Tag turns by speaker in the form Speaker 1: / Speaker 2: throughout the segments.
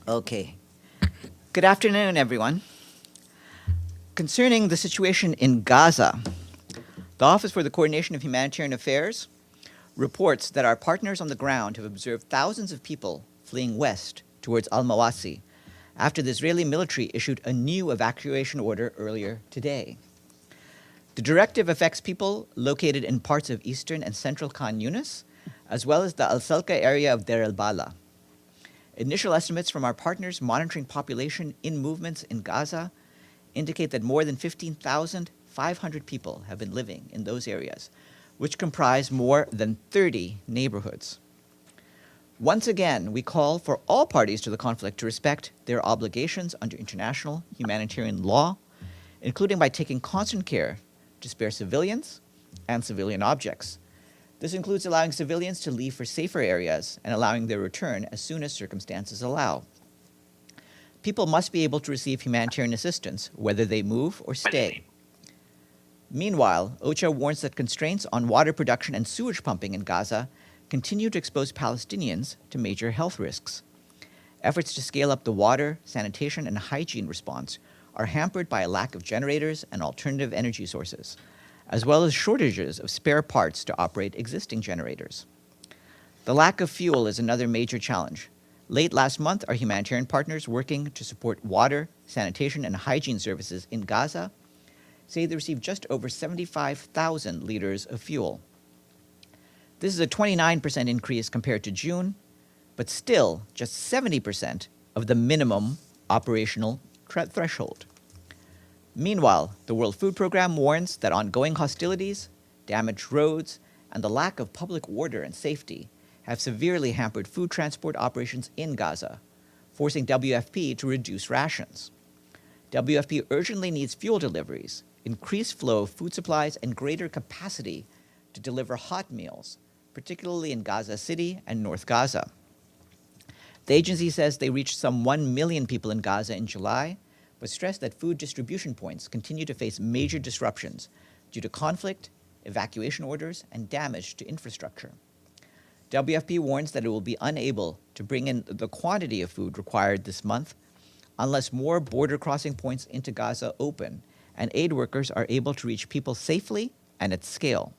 Speaker 1: Okay. Good afternoon, everyone. Concerning the situation in Gaza, the Office for the Coordination of Humanitarian Affairs reports that our partners on the ground have observed thousands of people fleeing west towards Mawasi after the Israeli military issued a new evacuation order earlier today. The directive affects people located in parts of eastern and central Khan Younis, as well as the Salqa area of Deir al Balah. Initial estimates from our partners monitoring population in movements in Gaza indicate that more than 15,500 people have been living in those areas, which comprise more than 30 neighborhoods. Once again, we call for all parties to the conflict to respect their obligations under international humanitarian law, including by taking constant care to spare civilians and civilian objects. This includes allowing civilians to leave for safer areas and allowing their return as soon as circumstances allow. People must be able to receive humanitarian assistance, whether they move or stay. Meanwhile, OCHA warns that constraints on water production and sewage pumping in Gaza continue to expose Palestinians to major health risks. Efforts to scale up the water, sanitation, and hygiene response are hampered by a lack of generators and alternative energy sources, as well as shortages of spare parts to operate existing generators. The lack of fuel is another major challenge. Late last month, our humanitarian partners working to support water, sanitation, and hygiene services in Gaza say they received just over 75,000 liters of fuel. This is a 29% increase compared to June, but still just 70% of the minimum operational threshold. Meanwhile, the World Food Programme warns that ongoing hostilities, damaged roads, and the lack of public order and safety have severely hampered food transport operations in Gaza, forcing WFP to reduce rations. WFP urgently needs fuel deliveries, increased flow of food supplies, and greater capacity to deliver hot meals, particularly in Gaza City and North Gaza. The agency says they reached some 1 million people in Gaza in July, but stressed that food distribution points continue to face major disruptions due to conflict, evacuation orders, and damage to infrastructure. WFP warns that it will be unable to bring in the quantity of food required this month unless more border crossing points into Gaza open and aid workers are able to reach people safely and at scale.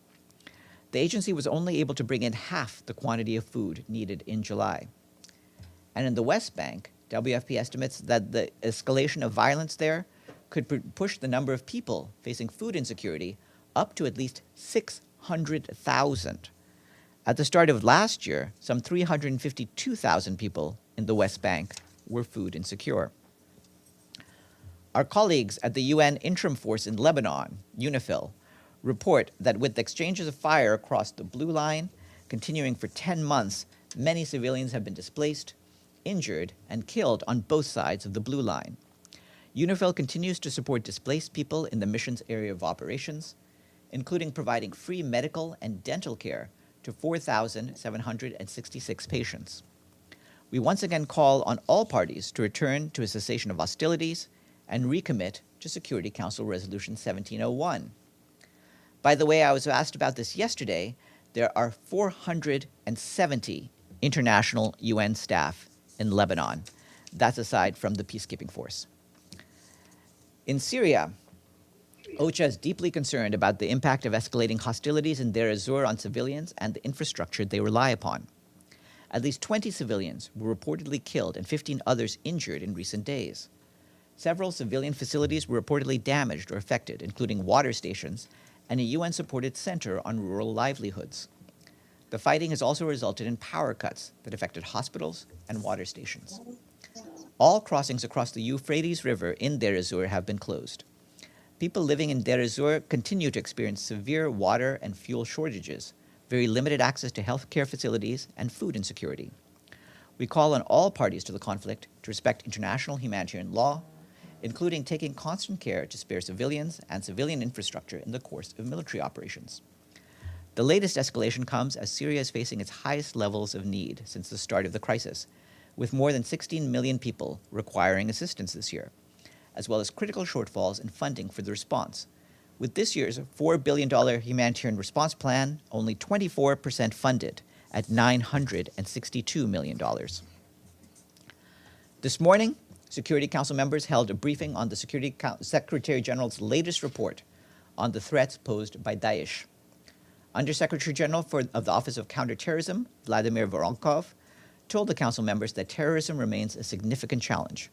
Speaker 1: The agency was only able to bring in half the quantity of food needed in July. And in the West Bank, WFP estimates that the escalation of violence there could push the number of people facing food insecurity up to at least 600,000. At the start of last year, some 352,000 people in the West Bank were food insecure. Our colleagues at the UN Interim Force in Lebanon, UNIFIL, report that with exchanges of fire across the Blue Line continuing for 10 months, many civilians have been displaced, injured, and killed on both sides of the Blue Line. UNIFIL continues to support displaced people in the mission's area of operations, including providing free medical and dental care to 4,766 patients. We once again call on all parties to return to a cessation of hostilities and recommit to Security Council Resolution 1701. By the way, I was asked about this yesterday. There are 470 international UN staff in Lebanon. That's aside from the peacekeeping force. In Syria, OCHA is deeply concerned about the impact of escalating hostilities in Deir al-Balah on civilians and the infrastructure they rely upon. At least 20 civilians were reportedly killed and 15 others injured in recent days. Several civilian facilities were reportedly damaged or affected, including water stations and a UN-supported center on rural livelihoods. The fighting has also resulted in power cuts that affected hospitals and water stations. All crossings across the Euphrates River in Deir al-Balah have been closed. People living in Deir al-Balah continue to experience severe water and fuel shortages, very limited access to healthcare facilities, and food insecurity. We call on all parties to the conflict to respect international humanitarian law, including taking constant care to spare civilians and civilian infrastructure in the course of military operations. The latest escalation comes as Syria is facing its highest levels of need since the start of the crisis, with more than 16 million people requiring assistance this year, as well as critical shortfalls in funding for the response. With this year's $4 billion humanitarian response plan only 24% funded at $962 million. This morning, Security Council members held a briefing on the Secretary General's latest report on the threats posed by Daesh. Undersecretary General of the Office of Counter-terrorism, Vladimir Voronkov, told the Council members that terrorism remains a significant challenge.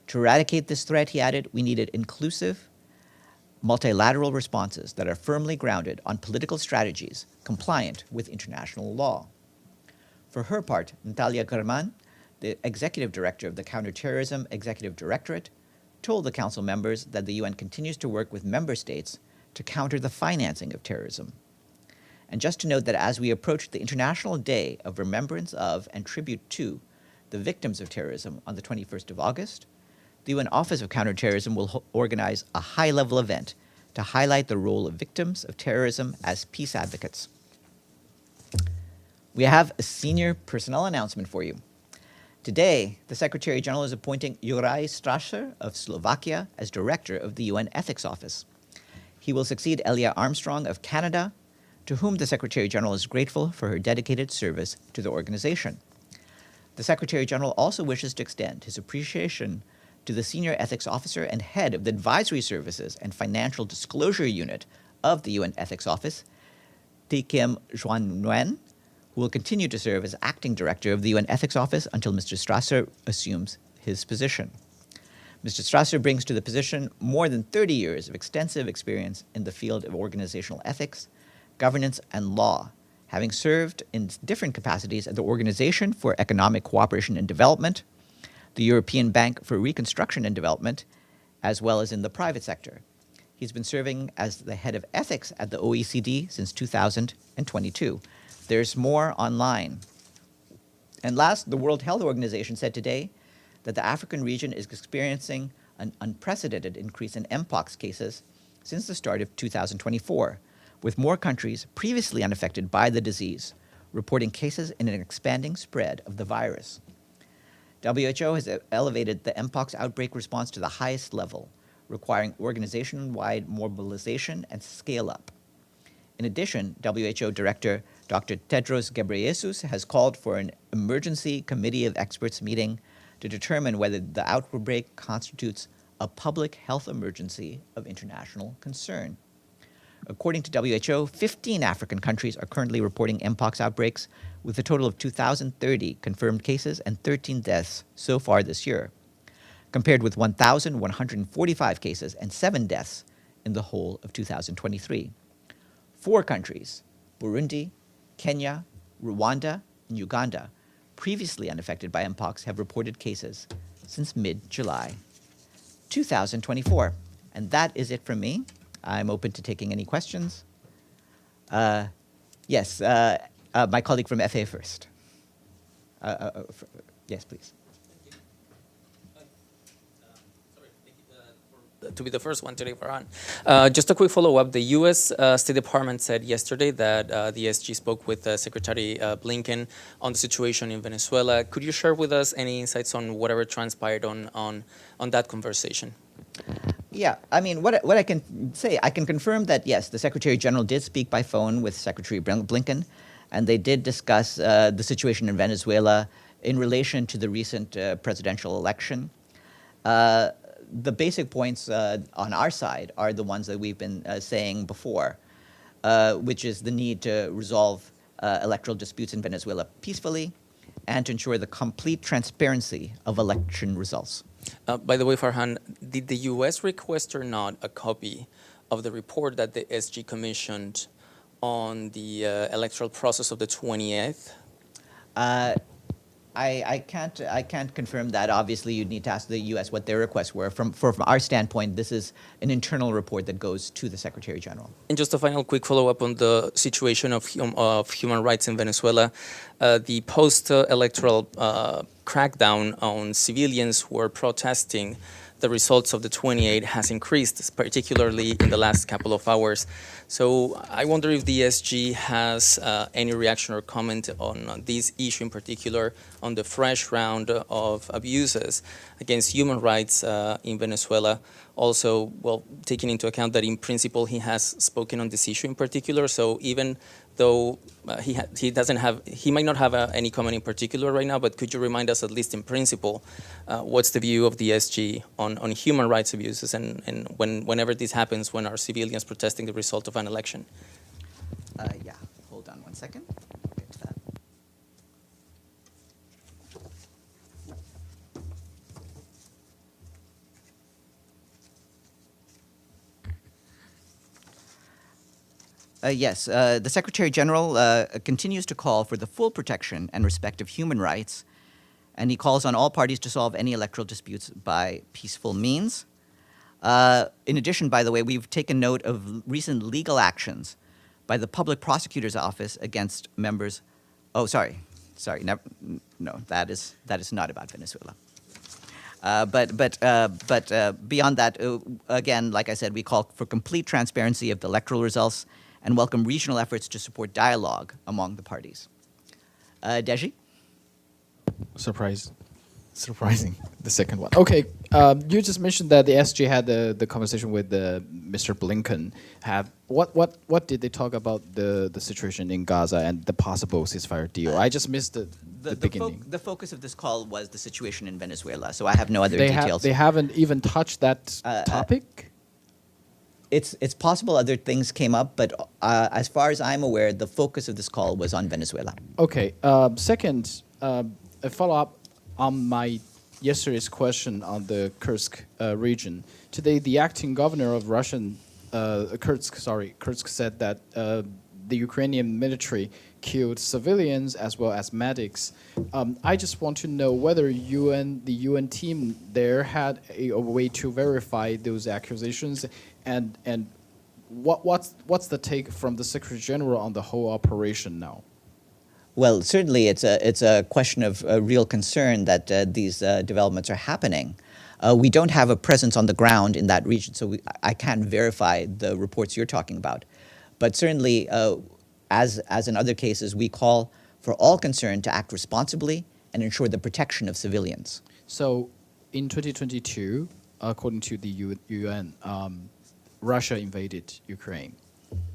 Speaker 1: To eradicate this threat, he added, we needed inclusive, multilateral responses that are firmly grounded on political strategies compliant with international law. For her part, Natalia German, the executive director of the Counterterrorism Executive Directorate, told the Council members that the UN continues to work with member states to counter the financing of terrorism. And just to note that as we approach the International Day of Remembrance of and Tribute to the Victims of Terrorism on the 21st of August, the UN Office of Counterterrorism will organize a high-level event to highlight the role of victims of terrorism as peace advocates. We have a senior personnel announcement for you. Today, the Secretary General is appointing Juraj Strasser of Slovakia as Director of the UN Ethics Office. He will succeed Elia Armstrong of Canada, to whom the Secretary General is grateful for her dedicated service to the organization. The Secretary General also wishes to extend his appreciation to the Senior Ethics Officer and Head of the Advisory Services and Financial Disclosure Unit of the UN Ethics Office, Tekiem Juan Nguyen, who will continue to serve as Acting Director of the UN Ethics Office until Mr. Strasser assumes his position. Mr. Strasser brings to the position more than 30 years of extensive experience in the field of organizational ethics, governance, and law, having served in different capacities at the Organization for Economic Cooperation and Development, the European Bank for Reconstruction and Development, as well as in the private sector. He's been serving as the head of ethics at the OECD since 2022. There's more online. And last, the World Health Organization said today that the African region is experiencing an unprecedented increase in Mpox cases since the start of 2024, with more countries previously unaffected by the disease reporting cases in an expanding spread of the virus. WHO has elevated the Mpox outbreak response to the highest level, requiring organization-wide mobilization and scale-up. In addition, WHO Director Dr. Tedros Ghebreyesus has called for an emergency committee of experts meeting to determine whether the outbreak constitutes a public health emergency of international concern. According to WHO, 15 African countries are currently reporting Mpox outbreaks, with a total of 2,030 confirmed cases and 13 deaths so far this year, compared with 1,145 cases and 7 deaths in the whole of 2023. 4 countries, Burundi, Kenya, Rwanda, and Uganda, previously unaffected by Mpox, have reported cases since mid-July 2024. And that is it from me. I'm open to taking any questions. Yes, my colleague from FA first. Yes, please.
Speaker 2: To be the first one today, Farhan. Just a quick follow-up. The U.S. State Department said yesterday that the SG spoke with Secretary Blinken on the situation in Venezuela. Could you share with us any insights on whatever transpired on that conversation?
Speaker 1: Yeah, I mean, what I can say, I can confirm that, yes, the Secretary General did speak by phone with Secretary Blinken, and they did discuss the situation in Venezuela in relation to the recent presidential election. The basic points on our side are the ones that we've been saying before, which is the need to resolve electoral disputes in Venezuela peacefully and to ensure the complete transparency of election results.
Speaker 2: By the way, Farhan, did the U.S. request or not a copy of the report that the SG commissioned on the electoral process of the 28th?
Speaker 1: I can't confirm that. Obviously, you'd need to ask the U.S. what their requests were. From our standpoint, this is an internal report that goes to the Secretary General.
Speaker 2: And just a final quick follow-up on the situation of human rights in Venezuela. The post-electoral crackdown on civilians who are protesting the results of the 28 has increased, particularly in the last couple of hours. So I wonder if the SG has any reaction or comment on this issue in particular, on the fresh round of abuses against human rights in Venezuela. Also, well, taking into account that in principle he has spoken on this issue in particular, so even though he might not have any comment in particular right now, but could you remind us, at least in principle, what's the view of the SG on human rights abuses and whenever this happens, when our civilians protesting the result of an election?
Speaker 1: Yeah, hold on one second. Get to that. Yes, the Secretary General continues to call for the full protection and respect of human rights, and he calls on all parties to solve any electoral disputes by peaceful means. In addition, by the way, we've taken note of recent legal actions by the Public Prosecutor's Office against members. Oh, sorry, no, that is not about Venezuela. But beyond that, again, like I said, we call for complete transparency of the electoral results and welcome regional efforts to support dialogue among the parties. Deji?
Speaker 3: Surprising, the second one. Okay, you just mentioned that the SG had the conversation with Mr. Blinken. What did they talk about the situation in Gaza and the possible ceasefire deal? I just missed the beginning.
Speaker 1: The focus of this call was the situation in Venezuela, so I have no other details.
Speaker 3: They haven't even touched that topic?
Speaker 1: It's possible other things came up, but as far as I'm aware, the focus of this call was on Venezuela.
Speaker 3: Okay. Second, a follow-up on my yesterday's question on the Kursk region. Today, the acting governor of Kursk said that the Ukrainian military killed civilians as well as medics. I just want to know whether the UN team there had a way to verify those accusations, and what's the take from the Secretary General on the whole operation now?
Speaker 1: Well, certainly it's a question of real concern that these developments are happening. We don't have a presence on the ground in that region, so I can't verify the reports you're talking about. But certainly, as in other cases, we call for all concerned to act responsibly and ensure the protection of civilians.
Speaker 3: So, in 2022, according to the UN, Russia invaded Ukraine.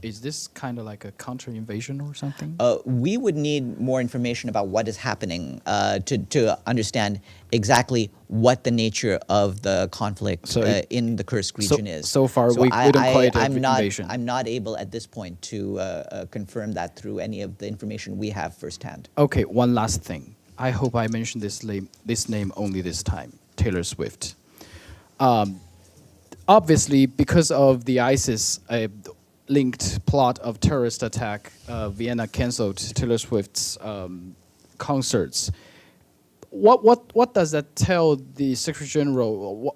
Speaker 3: Is this kind of like a counter-invasion or something?
Speaker 1: We would need more information about what is happening to understand exactly what the nature of the conflict in the Kursk region is.
Speaker 3: So far, we don't call it an invasion.
Speaker 1: I'm not able at this point to confirm that through any of the information we have firsthand.
Speaker 3: Okay, one last thing. I hope I mentioned this name only this time, Taylor Swift. Obviously, because of the ISIS linked plot of terrorist attack, Vienna canceled Taylor Swift's concerts. What does that tell the Secretary General?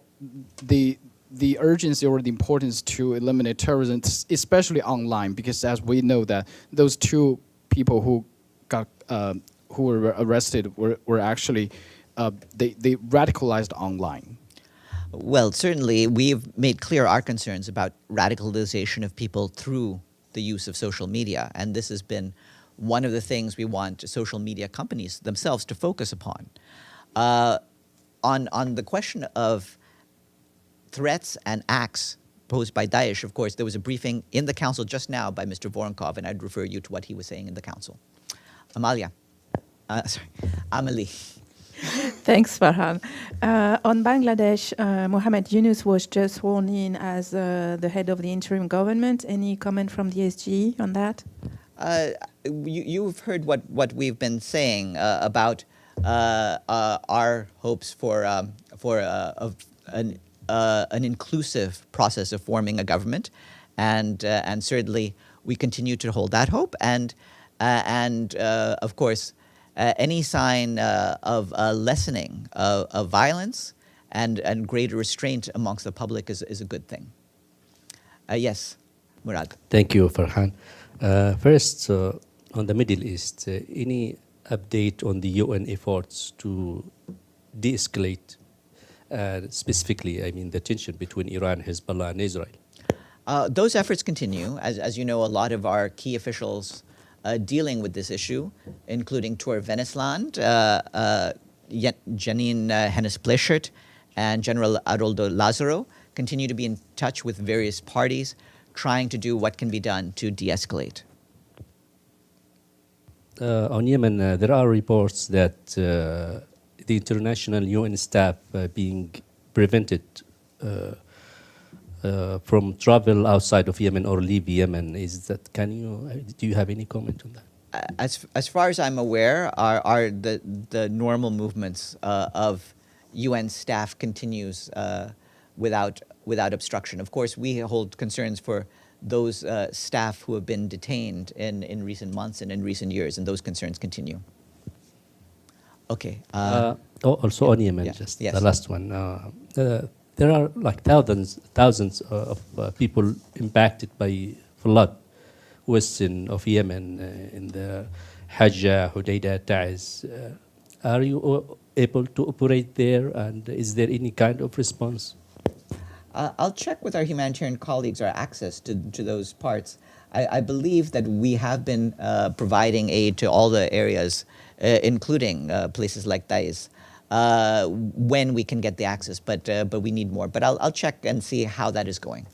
Speaker 3: The urgency or the importance to eliminate terrorism, especially online, because as we know that those two people who were arrested were actually they radicalized online.
Speaker 1: Well, certainly we've made clear our concerns about radicalization of people through the use of social media, and this has been one of the things we want social media companies themselves to focus upon. On the question of threats and acts posed by Daesh, of course, there was a briefing in the council just now by Mr. Voronkov, and I'd refer you to what he was saying in the council. Amelie.
Speaker 4: Thanks, Farhan. On Bangladesh, Mohammed Yunus was just sworn in as the head of the interim government. Any comment from the SG on that?
Speaker 1: You've heard what we've been saying about our hopes for an inclusive process of forming a government, and certainly we continue to hold that hope. And of course, any sign of lessening of violence and greater restraint amongst the public is a good thing. Yes, Murad.
Speaker 5: Thank you, Farhan. First, on the Middle East, any update on the UN efforts to de-escalate, specifically, I mean, the tension between Iran, Hezbollah, and Israel?
Speaker 1: Those efforts continue. As you know, a lot of our key officials dealing with this issue, including Tor Venesland, Janine Hennis-Pleshert, and General Aroldo Lazaro, continue to be in touch with various parties, trying to do what can be done to de-escalate.
Speaker 5: On Yemen, there are reports that the international UN staff being prevented from travel outside of Yemen or leave Yemen. Is that? Do you have any comment on that?
Speaker 1: As far as I'm aware, are the normal movements of UN staff continues without obstruction. Of course, we hold concerns for those staff who have been detained in recent months and in recent years, and those concerns continue. Okay.
Speaker 5: Also on Yemen,
Speaker 1: yes.
Speaker 5: The last one. There are like thousands of people impacted by flood western of Yemen in the Hajjah, Hodeidah, Taiz. Are you able to operate there, and is there any kind of response?
Speaker 1: I'll check with our humanitarian colleagues our access to those parts. I believe that we have been providing aid to all the areas, including places like Taiz, when we can get the access, but we need more. But I'll check and see how that is going.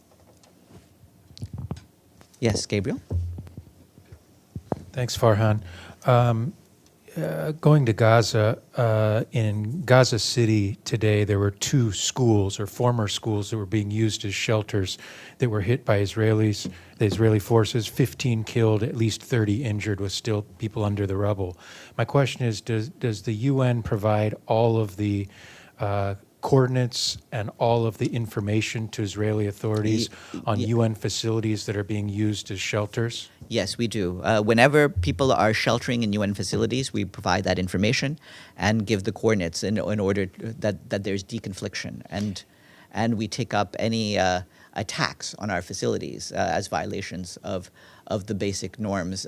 Speaker 1: Yes, Gabriel?
Speaker 6: Thanks, Farhan. Going to Gaza, in Gaza City today, there were 2 schools or former schools that were being used as shelters that were hit by Israelis, the Israeli forces, 15 killed, at least 30 injured, with still people under the rubble. My question is, does the UN provide all of the coordinates and all of the information to Israeli authorities on UN facilities that are being used as shelters?
Speaker 1: Yes, we do. Whenever people are sheltering in UN facilities, we provide that information and give the coordinates in order that there's deconfliction. And we take up any attacks on our facilities as violations of the basic norms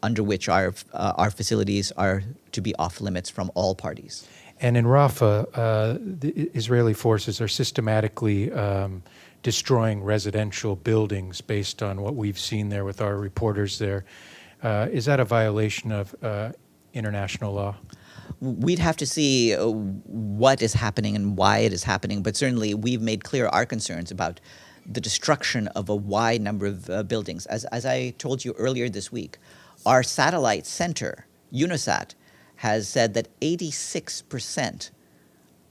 Speaker 1: under which our facilities are to be off limits from all parties.
Speaker 6: And in Rafah, the Israeli forces are systematically destroying residential buildings based on what we've seen there with our reporters there. Is that a violation of international law?
Speaker 1: We'd have to see what is happening and why it is happening, but certainly we've made clear our concerns about the destruction of a wide number of buildings. As I told you earlier this week, our satellite center, UNOSAT, has said that 86%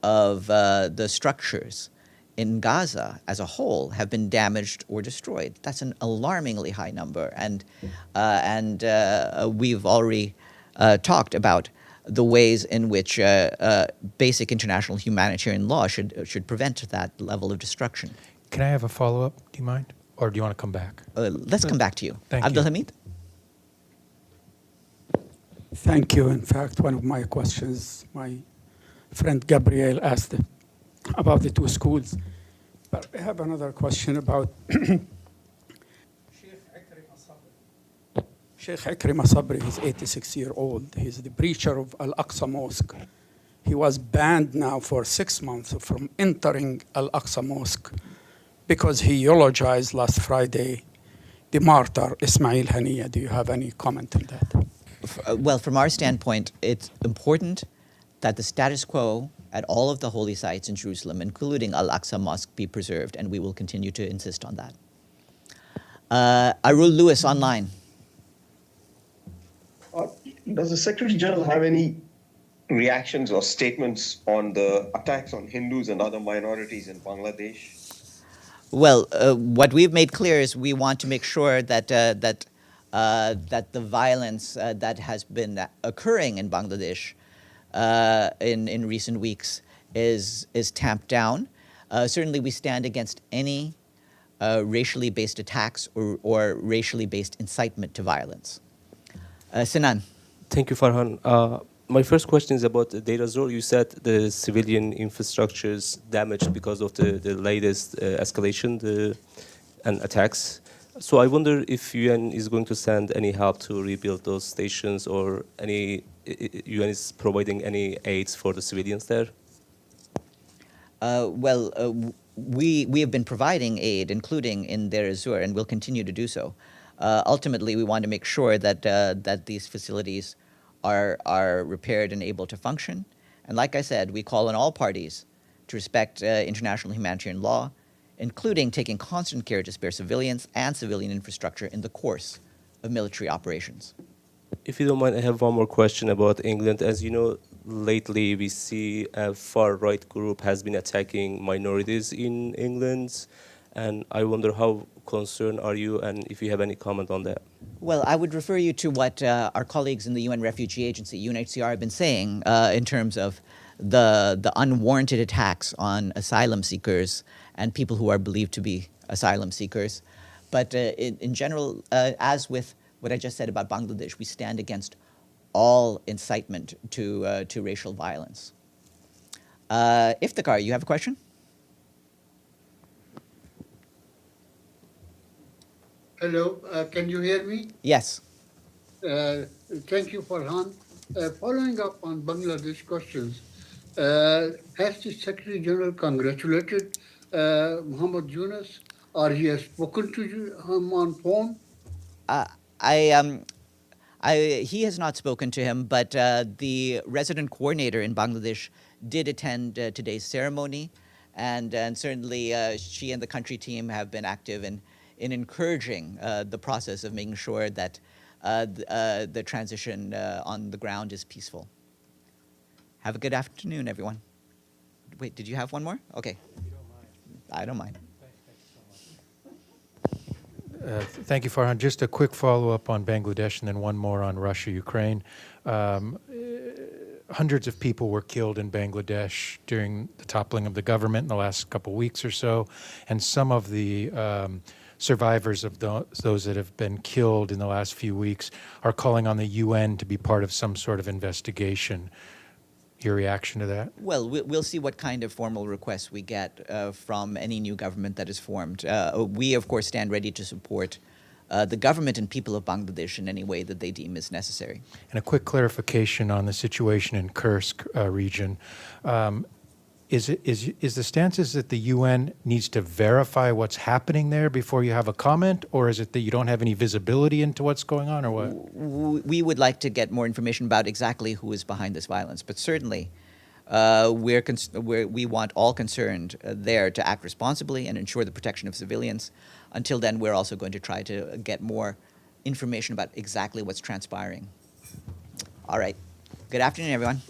Speaker 1: of the structures in Gaza as a whole have been damaged or destroyed. That's an alarmingly high number, and we've already talked about the ways in which basic international humanitarian law should prevent that level of destruction.
Speaker 6: Can I have a follow-up? Do you mind? Or do you want to come back?
Speaker 1: Let's come back to you.
Speaker 6: Thank you.
Speaker 1: Abdulhamid?
Speaker 7: Thank you. In fact, one of my questions, my friend Gabriel asked about the 2 schools. But I have another question about Sheikh Ikrimah Sabri. He's 86-year-old. He's the preacher of Al-Aqsa Mosque. He was banned now for 6 months from entering Al-Aqsa Mosque because he eulogized last Friday the martyr Ismail Haniyeh. Do you have any comment on that?
Speaker 1: Well, from our standpoint, it's important that the status quo at all of the holy sites in Jerusalem, including Al-Aqsa Mosque, be preserved, and we will continue to insist on that. Arul Lewis online.
Speaker 8: Does the Secretary General have any reactions or statements on the attacks on Hindus and other minorities in Bangladesh?
Speaker 1: Well, what we've made clear is we want to make sure that that the violence that has been occurring in Bangladesh in recent weeks is tamped down. Certainly, we stand against any racially based attacks or racially based incitement to violence. Sinan.
Speaker 9: Thank you, Farhan. My first question is about Deir al-Zor. You said the civilian infrastructures damaged because of the latest escalation and attacks. So I wonder if UN is going to send any help to rebuild those stations, or any UN is providing any aids for the civilians there?
Speaker 1: We have been providing aid, including in Deir al-Zor, and will continue to do so. Ultimately, we want to make sure that these facilities are repaired and able to function. And like I said, we call on all parties to respect international humanitarian law, including taking constant care to spare civilians and civilian infrastructure in the course of military operations.
Speaker 9: If you don't mind, I have one more question about England. As you know, lately we see a far-right group has been attacking minorities in England, and I wonder how concerned are you, and if you have any comment on that.
Speaker 1: Well, I would refer you to what our colleagues in the UN Refugee Agency, UNHCR, have been saying in terms of the unwarranted attacks on asylum seekers and people who are believed to be asylum seekers. But in general, as with what I just said about Bangladesh, we stand against all incitement to racial violence. Iftikhar, you have a question?
Speaker 10: Hello, can you hear me?
Speaker 1: Yes.
Speaker 10: Thank you, Farhan. Following up on Bangladesh questions, has the Secretary General congratulated Muhammad Yunus, or he has spoken to him on phone?
Speaker 1: He has not spoken to him, but the resident coordinator in Bangladesh did attend today's ceremony, and certainly she and the country team have been active in encouraging the process of making sure that the transition on the ground is peaceful. Have a good afternoon, everyone. Wait, did you have one more? Okay. I don't mind.
Speaker 6: Thank you, Farhan. Just a quick follow-up on Bangladesh and then one more on Russia, Ukraine. Hundreds of people were killed in Bangladesh during the toppling of the government in the last couple of weeks or so, and some of the survivors of those that have been killed in the last few weeks are calling on the UN to be part of some sort of investigation. Your reaction to that?
Speaker 1: Well, we'll see what kind of formal requests we get from any new government that is formed. We, of course, stand ready to support the government and people of Bangladesh in any way that they deem is necessary.
Speaker 6: And a quick clarification on the situation in Kursk region. Is the stance is that the UN needs to verify what's happening there before you have a comment, or is it that you don't have any visibility into what's going on, or what?
Speaker 1: We would like to get more information about exactly who is behind this violence, but certainly we want all concerned there to act responsibly and ensure the protection of civilians. Until then, we're also going to try to get more information about exactly what's transpiring. All right. Good afternoon, everyone.